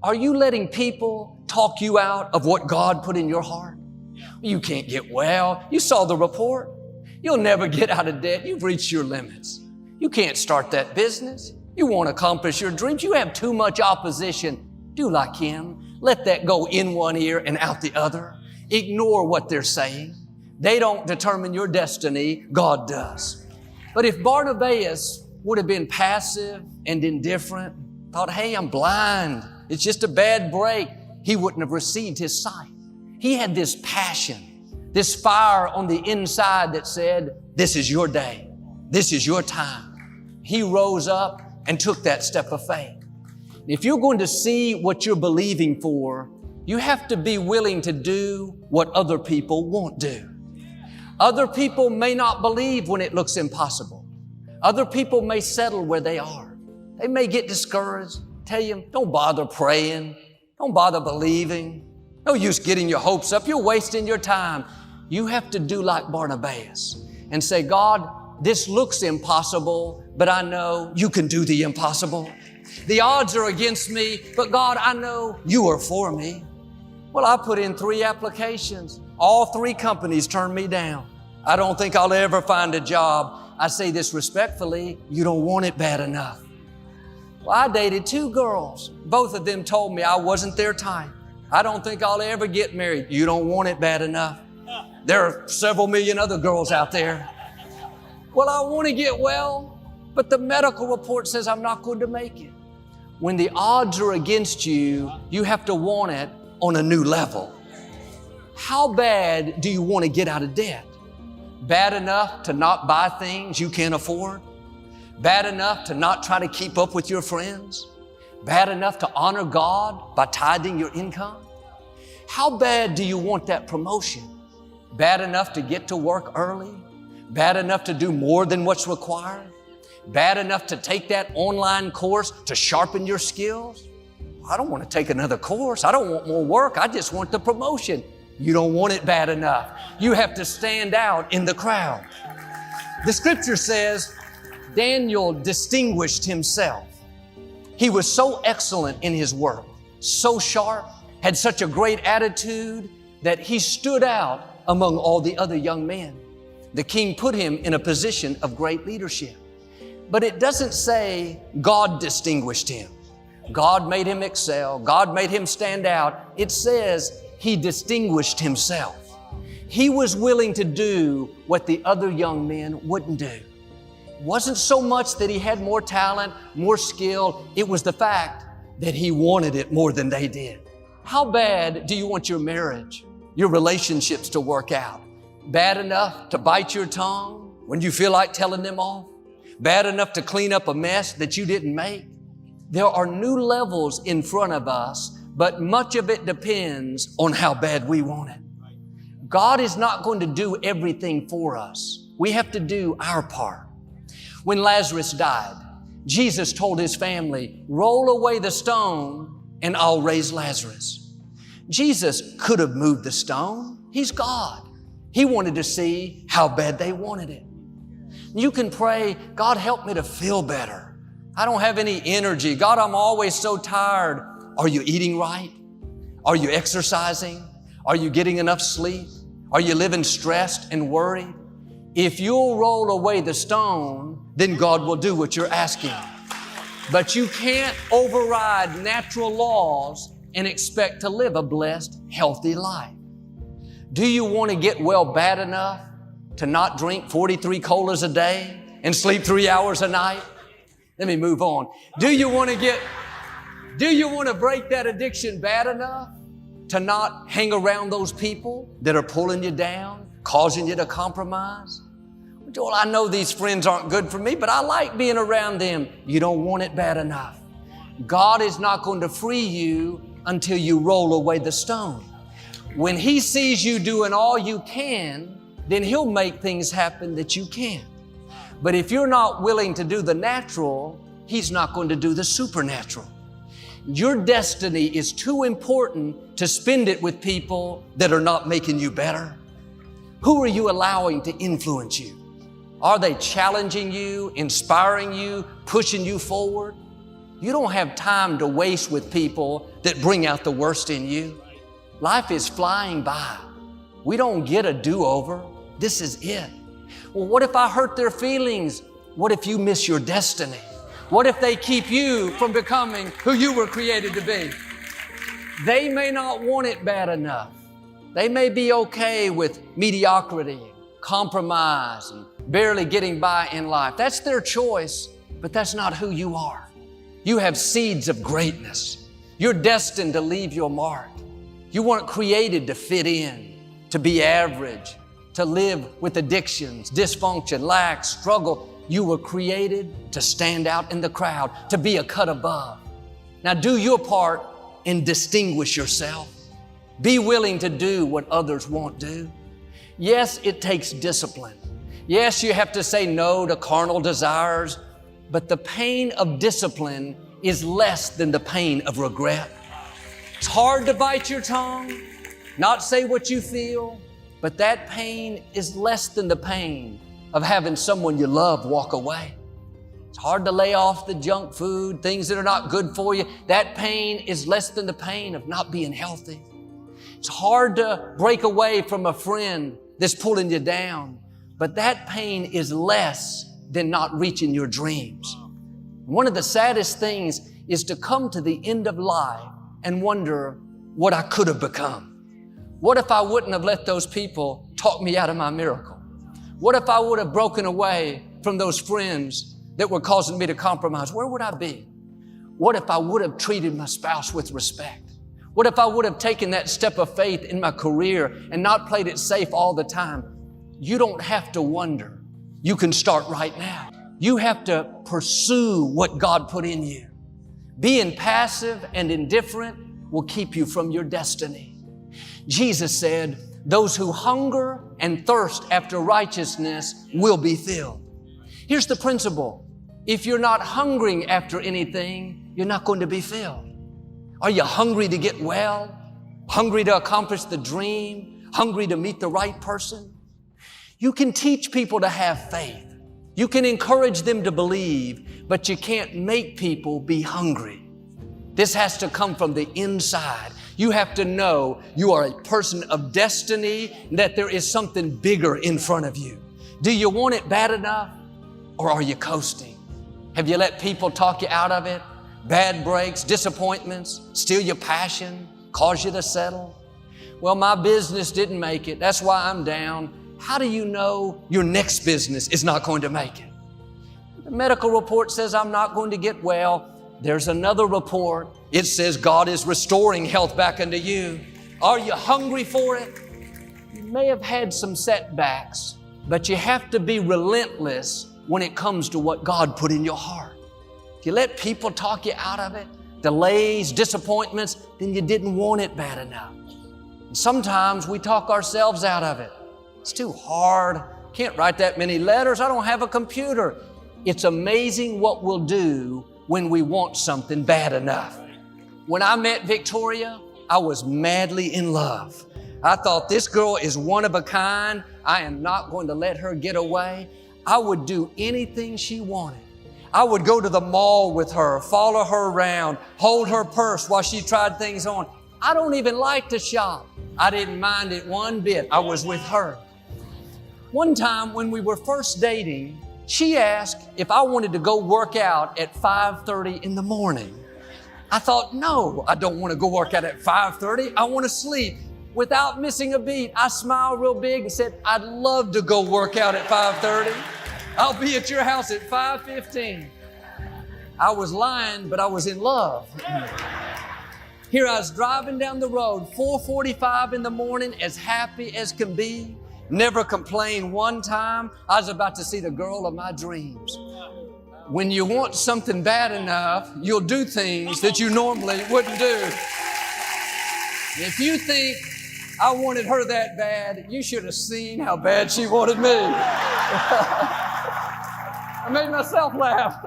Are you letting people talk you out of what God put in your heart? You can't get well. You saw the report. You'll never get out of debt. You've reached your limits. You can't start that business. You won't accomplish your dreams. You have too much opposition. Do like him. Let that go in one ear and out the other. Ignore what they're saying. They don't determine your destiny. God does. But if Barnabas would have been passive and indifferent, thought, hey, I'm blind, it's just a bad break, he wouldn't have received his sight. He had this passion, this fire on the inside that said, this is your day. This is your time. He rose up and took that step of faith. If you're going to see what you're believing for, you have to be willing to do what other people won't do. Other people may not believe when it looks impossible. Other people may settle where they are. They may get discouraged, tell you, don't bother praying, don't bother believing, no use getting your hopes up, you're wasting your time. You have to do like Barnabas and say, God, this looks impossible, but I know you can do the impossible. The odds are against me, but God, I know you are for me. Well, I put in 3 applications. All 3 companies turned me down. I don't think I'll ever find a job. I say this respectfully, you don't want it bad enough. Well, I dated 2 girls. Both of them told me I wasn't their type. I don't think I'll ever get married. You don't want it bad enough. There are several million other girls out there. Well, I want to get well, but the medical report says I'm not going to make it. When the odds are against you, you have to want it on a new level. How bad do you want to get out of debt? Bad enough to not buy things you can't afford? Bad enough to not try to keep up with your friends? Bad enough to honor God by tithing your income? How bad do you want that promotion? Bad enough to get to work early? Bad enough to do more than what's required? Bad enough to take that online course to sharpen your skills? I don't want to take another course. I don't want more work. I just want the promotion. You don't want it bad enough. You have to stand out in the crowd. The scripture says Daniel distinguished himself. He was so excellent in his work, so sharp, had such a great attitude that he stood out among all the other young men. The king put him in a position of great leadership. But it doesn't say God distinguished him. God made him excel. God made him stand out. It says he distinguished himself. He was willing to do what the other young men wouldn't do. It wasn't so much that he had more talent, more skill. It was the fact that he wanted it more than they did. How bad do you want your marriage, your relationships to work out? Bad enough to bite your tongue when you feel like telling them off? Bad enough to clean up a mess that you didn't make? There are new levels in front of us, but much of it depends on how bad we want it. God is not going to do everything for us. We have to do our part. When Lazarus died, Jesus told his family, roll away the stone and I'll raise Lazarus. Jesus could have moved the stone. He's God. He wanted to see how bad they wanted it. You can pray, God, help me to feel better. I don't have any energy. God, I'm always so tired. Are you eating right? Are you exercising? Are you getting enough sleep? Are you living stressed and worried? If you'll roll away the stone, then God will do what you're asking. But you can't override natural laws and expect to live a blessed, healthy life. Do you want to get well bad enough to not drink 43 colas a day and sleep 3 hours a night? Let me move on. Do you want to break that addiction bad enough to not hang around those people that are pulling you down, causing you to compromise? Joel, I know these friends aren't good for me, but I like being around them. You don't want it bad enough. God is not going to free you until you roll away the stone. When He sees you doing all you can, then He'll make things happen that you can't. But if you're not willing to do the natural, He's not going to do the supernatural. Your destiny is too important to spend it with people that are not making you better. Who are you allowing to influence you? Are they challenging you, inspiring you, pushing you forward? You don't have time to waste with people that bring out the worst in you. Life is flying by. We don't get a do-over. This is it. Well, what if I hurt their feelings? What if you miss your destiny? What if they keep you from becoming who you were created to be? They may not want it bad enough. They may be okay with mediocrity, compromise, and barely getting by in life. That's their choice, but that's not who you are. You have seeds of greatness. You're destined to leave your mark. You weren't created to fit in, to be average, to live with addictions, dysfunction, lack, struggle. You were created to stand out in the crowd, to be a cut above. Now do your part and distinguish yourself. Be willing to do what others won't do. Yes, it takes discipline. Yes, you have to say no to carnal desires, but the pain of discipline is less than the pain of regret. It's hard to bite your tongue, not say what you feel, but that pain is less than the pain of having someone you love walk away. It's hard to lay off the junk food, things that are not good for you. That pain is less than the pain of not being healthy. It's hard to break away from a friend that's pulling you down, but that pain is less than not reaching your dreams. One of the saddest things is to come to the end of life and wonder what I could have become. What if I wouldn't have let those people talk me out of my miracle? What if I would have broken away from those friends that were causing me to compromise? Where would I be? What if I would have treated my spouse with respect? What if I would have taken that step of faith in my career and not played it safe all the time? You don't have to wonder. You can start right now. You have to pursue what God put in you. Being passive and indifferent will keep you from your destiny. Jesus said, those who hunger and thirst after righteousness will be filled. Here's the principle. If you're not hungering after anything, you're not going to be filled. Are you hungry to get well? Hungry to accomplish the dream? Hungry to meet the right person? You can teach people to have faith. You can encourage them to believe, but you can't make people be hungry. This has to come from the inside. You have to know you are a person of destiny, that there is something bigger in front of you. Do you want it bad enough, or are you coasting? Have you let people talk you out of it? Bad breaks, disappointments, steal your passion, cause you to settle? Well, my business didn't make it. That's why I'm down. How do you know your next business is not going to make it? The medical report says I'm not going to get well. There's another report. It says God is restoring health back unto you. Are you hungry for it? You may have had some setbacks, but you have to be relentless when it comes to what God put in your heart. If you let people talk you out of it, delays, disappointments, then you didn't want it bad enough. And sometimes we talk ourselves out of it. It's too hard. Can't write that many letters. I don't have a computer. It's amazing what we'll do when we want something bad enough. When I met Victoria, I was madly in love. I thought this girl is one of a kind. I am not going to let her get away. I would do anything she wanted. I would go to the mall with her, follow her around, hold her purse while she tried things on. I don't even like to shop. I didn't mind it one bit. I was with her. One time when we were first dating, she asked if I wanted to go work out at 5:30 in the morning. I thought, no, I don't want to go work out at 5:30. I want to sleep. Without missing a beat, I smiled real big and said, I'd love to go work out at 5:30. I'll be at your house at 5:15. I was lying, but I was in love. Here I was driving down the road, 4:45 in the morning, as happy as can be. Never complained one time. I was about to see the girl of my dreams. When you want something bad enough, you'll do things that you normally wouldn't do. If you think I wanted her that bad, you should have seen how bad she wanted me. I made myself laugh.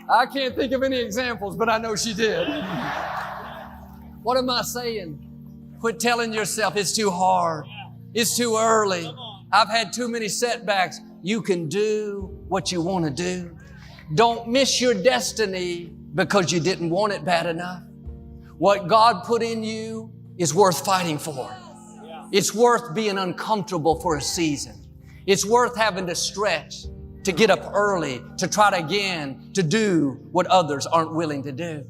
I can't think of any examples, but I know she did. What am I saying? Quit telling yourself it's too hard. It's too early. I've had too many setbacks. You can do what you want to do. Don't miss your destiny because you didn't want it bad enough. What God put in you is worth fighting for. It's worth being uncomfortable for a season. It's worth having to stretch, to get up early, to try it again, to do what others aren't willing to do.